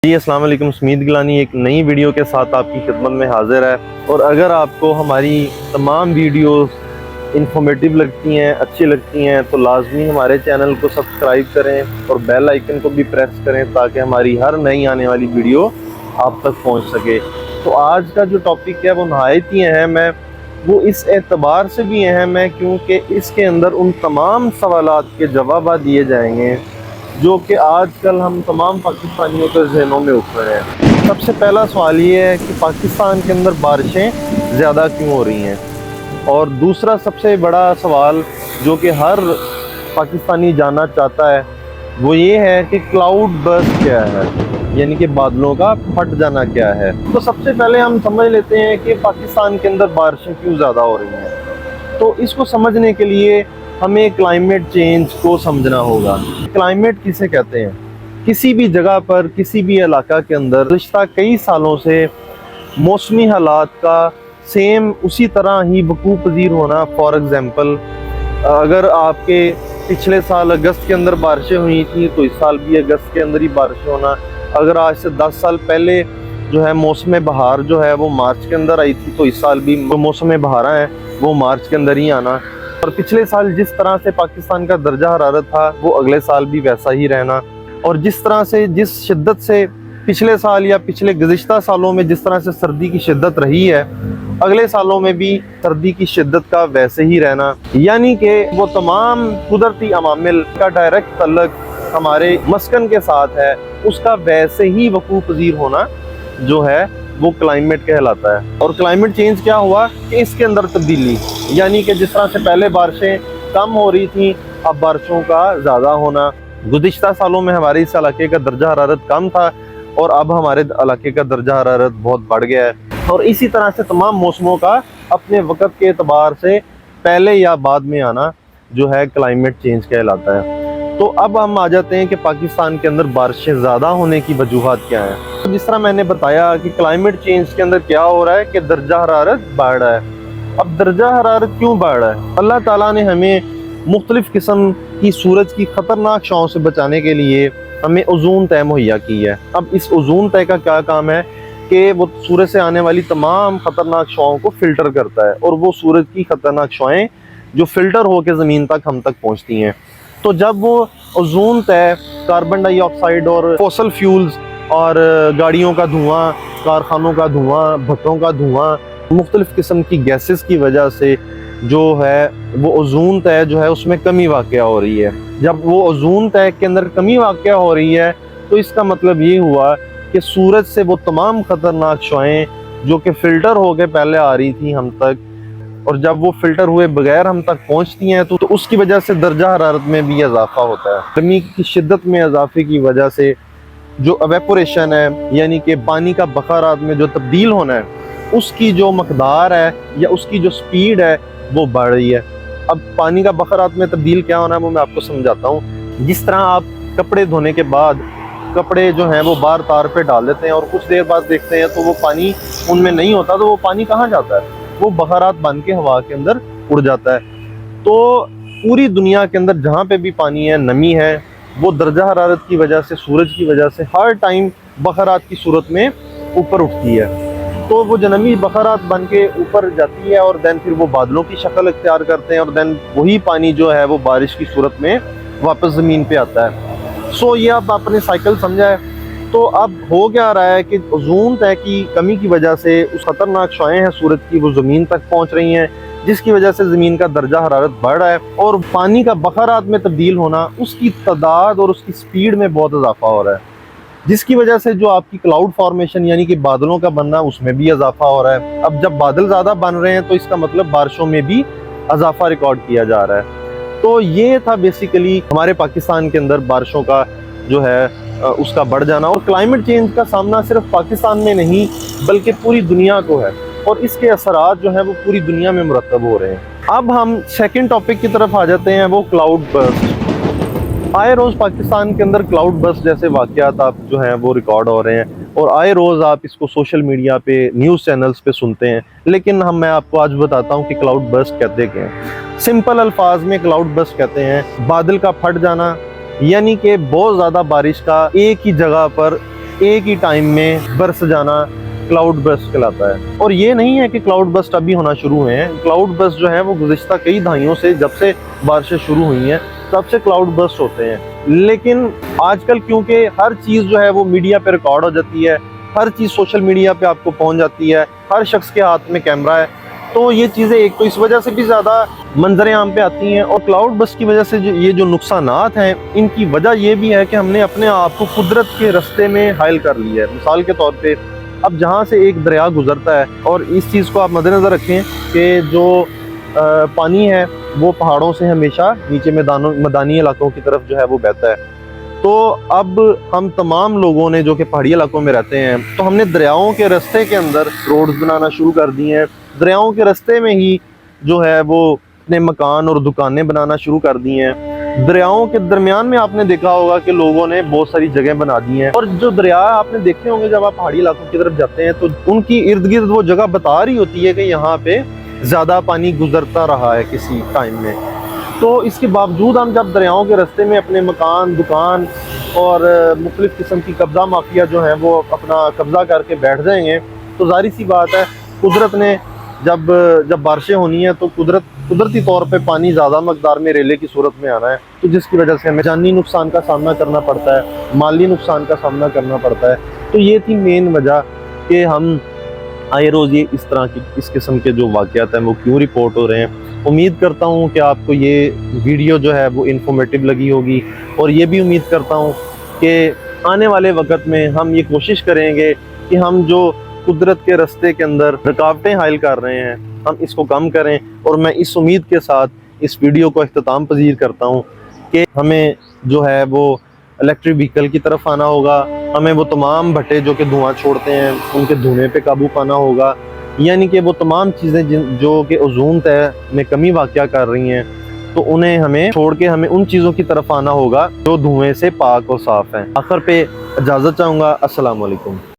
جی السلام علیکم، سمید گیلانی ایک نئی ویڈیو کے ساتھ آپ کی خدمت میں حاضر ہے۔ اور اگر آپ کو ہماری تمام ویڈیوز انفارمیٹیو لگتی ہیں، اچھی لگتی ہیں تو لازمی ہمارے چینل کو سبسکرائب کریں اور بیل آئیکن کو بھی پریس کریں تاکہ ہماری ہر نئی آنے والی ویڈیو آپ تک پہنچ سکے۔ تو آج کا جو ٹاپک ہے وہ نہایت ہی اہم ہے، وہ اس اعتبار سے بھی اہم ہے کیونکہ اس کے اندر ان تمام سوالات کے جوابات دیے جائیں گے جو کہ آج کل ہم تمام پاکستانیوں کے ذہنوں میں اٹھ رہے ہیں۔ سب سے پہلا سوال یہ ہے کہ پاکستان کے اندر بارشیں زیادہ کیوں ہو رہی ہیں، اور دوسرا سب سے بڑا سوال جو کہ ہر پاکستانی جاننا چاہتا ہے وہ یہ ہے کہ کلاؤڈ برسٹ کیا ہے، یعنی کہ بادلوں کا پھٹ جانا کیا ہے۔ تو سب سے پہلے ہم سمجھ لیتے ہیں کہ پاکستان کے اندر بارشیں کیوں زیادہ ہو رہی ہیں۔ تو اس کو سمجھنے کے لیے ہمیں کلائمیٹ چینج کو سمجھنا ہوگا۔ کلائمیٹ کسے کہتے ہیں؟ کسی بھی جگہ پر، کسی بھی علاقہ کے اندر گزشتہ کئی سالوں سے موسمی حالات کا سیم اسی طرح ہی وقوع پذیر ہونا۔ فار ایگزامپل، اگر آپ کے پچھلے سال اگست کے اندر بارشیں ہوئی تھیں تو اس سال بھی اگست کے اندر ہی بارشیں ہونا۔ اگر آج سے 10 سال پہلے جو ہے موسم بہار جو ہے وہ مارچ کے اندر آئی تھی تو اس سال بھی موسم بہاریں ہیں وہ مارچ کے اندر ہی آنا۔ اور پچھلے سال جس طرح سے پاکستان کا درجہ حرارت تھا وہ اگلے سال بھی ویسا ہی رہنا، اور جس طرح سے جس شدت سے پچھلے سال یا پچھلے گزشتہ سالوں میں جس طرح سے سردی کی شدت رہی ہے اگلے سالوں میں بھی سردی کی شدت کا ویسے ہی رہنا۔ یعنی کہ وہ تمام قدرتی عوامل کا ڈائریکٹ تعلق ہمارے مسکن کے ساتھ ہے، اس کا ویسے ہی وقوع پذیر ہونا جو ہے وہ کلائمیٹ کہلاتا ہے۔ اور کلائمیٹ چینج کیا ہوا کہ اس کے اندر تبدیلی، یعنی کہ جس طرح سے پہلے بارشیں کم ہو رہی تھیں اب بارشوں کا زیادہ ہونا۔ گزشتہ سالوں میں ہمارے اس علاقے کا درجہ حرارت کم تھا اور اب ہمارے علاقے کا درجہ حرارت بہت بڑھ گیا ہے۔ اور اسی طرح سے تمام موسموں کا اپنے وقت کے اعتبار سے پہلے یا بعد میں آنا جو ہے کلائمیٹ چینج کہلاتا ہے۔ تو اب ہم آ جاتے ہیں کہ پاکستان کے اندر بارشیں زیادہ ہونے کی وجوہات کیا ہیں۔ جس طرح میں نے بتایا کہ کلائمیٹ چینج کے اندر کیا ہو رہا ہے کہ درجہ حرارت بڑھ رہا ہے۔ اب درجہ حرارت کیوں بڑھ رہا ہے؟ اللہ تعالیٰ نے ہمیں مختلف قسم کی سورج کی خطرناک شعاؤں سے بچانے کے لیے ہمیں اوزون طے مہیا کی ہے۔ اب اس اوزون طے کا کیا کام ہے کہ وہ سورج سے آنے والی تمام خطرناک شعاؤں کو فلٹر کرتا ہے، اور وہ سورج کی خطرناک شعاعیں جو فلٹر ہو کے زمین تک ہم تک پہنچتی ہیں۔ تو جب وہ اوزون طے کاربن ڈائی آکسائڈ اور فوسل فیولز اور گاڑیوں کا دھواں، کارخانوں کا دھواں، بھٹوں کا دھواں، مختلف قسم کی گیسز کی وجہ سے جو ہے وہ اوزون طے جو ہے اس میں کمی واقع ہو رہی ہے۔ جب وہ اوزون طے کے اندر کمی واقع ہو رہی ہے تو اس کا مطلب یہ ہوا کہ سورج سے وہ تمام خطرناک شعاعیں جو کہ فلٹر ہو کے پہلے آ رہی تھیں ہم تک، اور جب وہ فلٹر ہوئے بغیر ہم تک پہنچتی ہیں تو اس کی وجہ سے درجہ حرارت میں بھی اضافہ ہوتا ہے۔ گرمی کی شدت میں اضافے کی وجہ سے جو ایویپوریشن ہے، یعنی کہ پانی کا بخارات میں جو تبدیل ہونا ہے، اس کی جو مقدار ہے یا اس کی جو سپیڈ ہے وہ بڑھ رہی ہے۔ اب پانی کا بخارات میں تبدیل کیا ہونا ہے وہ میں آپ کو سمجھاتا ہوں۔ جس طرح آپ کپڑے دھونے کے بعد کپڑے جو ہیں وہ بار تار پہ ڈال دیتے ہیں اور کچھ دیر بعد دیکھتے ہیں تو وہ پانی ان میں نہیں ہوتا، تو وہ پانی کہاں جاتا ہے؟ وہ بخارات بن کے ہوا کے اندر اڑ جاتا ہے۔ تو پوری دنیا کے اندر جہاں پہ بھی پانی ہے، نمی ہے، وہ درجہ حرارت کی وجہ سے، سورج کی وجہ سے ہر ٹائم بخارات کی صورت میں اوپر اٹھتی ہے۔ تو وہ جو نمی بخارات بن کے اوپر جاتی ہے اور دین پھر وہ بادلوں کی شکل اختیار کرتے ہیں، اور دین وہی پانی جو ہے وہ بارش کی صورت میں واپس زمین پہ آتا ہے۔ سو یہ اب آپ نے سائیکل سمجھا ہے۔ تو اب ہو کیا رہا ہے کہ اوزون طے کی کمی کی وجہ سے اس خطرناک شعاعیں ہیں سورج کی وہ زمین تک پہنچ رہی ہیں، جس کی وجہ سے زمین کا درجہ حرارت بڑھ رہا ہے، اور پانی کا بخارات میں تبدیل ہونا، اس کی تعداد اور اس کی سپیڈ میں بہت اضافہ ہو رہا ہے، جس کی وجہ سے جو آپ کی کلاؤڈ فارمیشن یعنی کہ بادلوں کا بننا اس میں بھی اضافہ ہو رہا ہے۔ اب جب بادل زیادہ بن رہے ہیں تو اس کا مطلب بارشوں میں بھی اضافہ ریکارڈ کیا جا رہا ہے۔ تو یہ تھا بیسیکلی ہمارے پاکستان کے اندر بارشوں کا جو ہے اس کا بڑھ جانا۔ اور کلائمیٹ چینج کا سامنا صرف پاکستان میں نہیں بلکہ پوری دنیا کو ہے، اور اس کے اثرات جو ہیں وہ پوری دنیا میں مرتب ہو رہے ہیں۔ اب ہم سیکنڈ ٹاپک کی طرف آ جاتے ہیں، وہ کلاؤڈ برسٹ۔ آئے روز پاکستان کے اندر کلاؤڈ برسٹ جیسے واقعات آپ جو ہیں وہ ریکارڈ ہو رہے ہیں، اور آئے روز آپ اس کو سوشل میڈیا پہ، نیوز چینلز پہ سنتے ہیں، لیکن میں آپ کو آج بتاتا ہوں کہ کلاؤڈ برسٹ کہتے کیا ہیں۔ سمپل الفاظ میں کلاؤڈ برسٹ کہتے ہیں بادل کا پھٹ جانا، یعنی کہ بہت زیادہ بارش کا ایک ہی جگہ پر ایک ہی ٹائم میں برس جانا کلاؤڈ برسٹ کہلاتا ہے۔ اور یہ نہیں ہے کہ کلاؤڈ برسٹ ابھی ہونا شروع ہوئے ہیں، کلاؤڈ برسٹ جو ہے وہ گزشتہ کئی دہائیوں سے، جب سے بارشیں شروع ہوئی ہیں تب سے کلاؤڈ برسٹ ہوتے ہیں۔ لیکن آج کل کیونکہ ہر چیز جو ہے وہ میڈیا پہ ریکارڈ ہو جاتی ہے، ہر چیز سوشل میڈیا پہ آپ کو پہنچ جاتی ہے، ہر شخص کے ہاتھ میں کیمرہ ہے، تو یہ چیزیں ایک تو اس وجہ سے بھی زیادہ منظر عام پہ آتی ہیں، اور کلاؤڈ برسٹ کی وجہ سے یہ جو نقصانات ہیں، ان کی وجہ یہ بھی ہے کہ ہم نے اپنے آپ کو قدرت کے رستے میں حائل کر لیا ہے۔ مثال کے طور پہ اب جہاں سے ایک دریا گزرتا ہے، اور اس چیز کو آپ مد نظر رکھیں کہ جو پانی ہے وہ پہاڑوں سے ہمیشہ نیچے میدانی علاقوں کی طرف جو ہے وہ بہتا ہے، تو اب ہم تمام لوگوں نے جو کہ پہاڑی علاقوں میں رہتے ہیں، تو ہم نے دریاؤں کے رستے کے اندر روڈز بنانا شروع کر دی ہیں، دریاؤں کے رستے میں ہی جو ہے وہ اپنے مکان اور دکانیں بنانا شروع کر دی ہیں۔ دریاؤں کے درمیان میں آپ نے دیکھا ہوگا کہ لوگوں نے بہت ساری جگہیں بنا دی ہیں، اور جو دریا آپ نے دیکھے ہوں گے جب آپ پہاڑی علاقوں کی طرف جاتے ہیں تو ان کی ارد گرد وہ جگہ بتا رہی ہوتی ہے کہ یہاں پہ زیادہ پانی گزرتا رہا ہے کسی ٹائم میں، تو اس کے باوجود ہم جب دریاؤں کے رستے میں اپنے مکان، دکان اور مختلف قسم کی قبضہ مافیا جو ہیں وہ اپنا قبضہ کر کے بیٹھ جائیں گے، تو ظاہر سی بات ہے قدرت نے جب بارشیں ہونی ہیں تو قدرتی طور پہ پانی زیادہ مقدار میں ریلے کی صورت میں آنا ہے، تو جس کی وجہ سے ہمیں جانی نقصان کا سامنا کرنا پڑتا ہے، مالی نقصان کا سامنا کرنا پڑتا ہے۔ تو یہ تھی مین وجہ کہ ہم آئے روز یہ اس قسم کے جو واقعات ہیں وہ کیوں رپورٹ ہو رہے ہیں۔ امید کرتا ہوں کہ آپ کو یہ ویڈیو جو ہے وہ انفارمیٹیو لگی ہوگی، اور یہ بھی امید کرتا ہوں کہ آنے والے وقت میں ہم یہ کوشش کریں گے کہ ہم جو قدرت کے رستے کے اندر رکاوٹیں حائل کر رہے ہیں ہم اس کو کم کریں، اور میں اس امید کے ساتھ اس ویڈیو کو اختتام پذیر کرتا ہوں کہ ہمیں جو ہے وہ الیکٹرک وہیکل کی طرف آنا ہوگا، ہمیں وہ تمام بھٹے جو کہ دھواں چھوڑتے ہیں ان کے دھوئیں پہ قابو پانا ہوگا، یعنی کہ وہ تمام چیزیں جو کہ اوزون طے میں کمی واقع کر رہی ہیں، تو انہیں ہمیں چھوڑ کے ہمیں ان چیزوں کی طرف آنا ہوگا جو دھوئیں سے پاک اور صاف ہیں۔ آخر پہ اجازت چاہوں گا، السلام علیکم۔